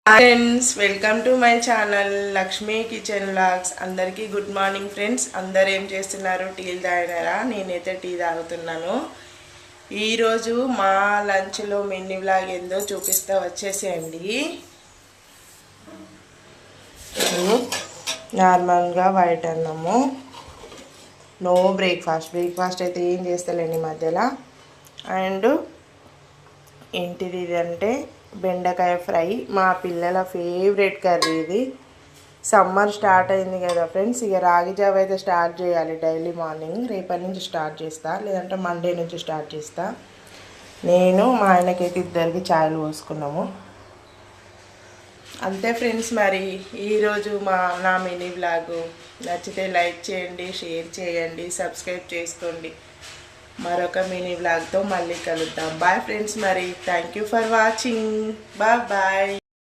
Friends, welcome to my channel Lakshmi kitchen vlogs. అందరికీ good morning friends. అందరు ఏం చేస్తున్నారు? టీలు తాగినారా? నేనైతే టీ తాగుతున్నాను. ఈరోజు మా లంచ్లో మినీ వ్లాగ్ ఏందో చూపిస్తా, వచ్చేసేయండి. నార్మల్గా వైట్ అన్నము, నో బ్రేక్ఫాస్ట్ అయితే ఏం చేస్తలేండి మధ్యలో. అండ్ ఏంటిది అంటే బెండకాయ ఫ్రై, మా పిల్లల ఫేవరెట్ కర్రీ ఇది. సమ్మర్ స్టార్ట్ అయింది కదా ఫ్రెండ్స్, ఇక రాగి జావ అయితే స్టార్ట్ చేయాలి డైలీ మార్నింగ్. రేపటి నుంచి స్టార్ట్ చేస్తా, లేదంటే మండే నుంచి స్టార్ట్ చేస్తా. నేను మా ఆయనకైతే ఇద్దరికి ఛాయలు పోసుకున్నాము. అంతే ఫ్రెండ్స్. మరి ఈరోజు నా మినీ వ్లాగ్ నచ్చితే లైక్ చేయండి, షేర్ చేయండి, సబ్స్క్రైబ్ చేసుకోండి. మరొక మినీ వ్లాగ్తో మళ్ళీ కలుద్దాం. Bye friends. మరి thank you for watching. Bye.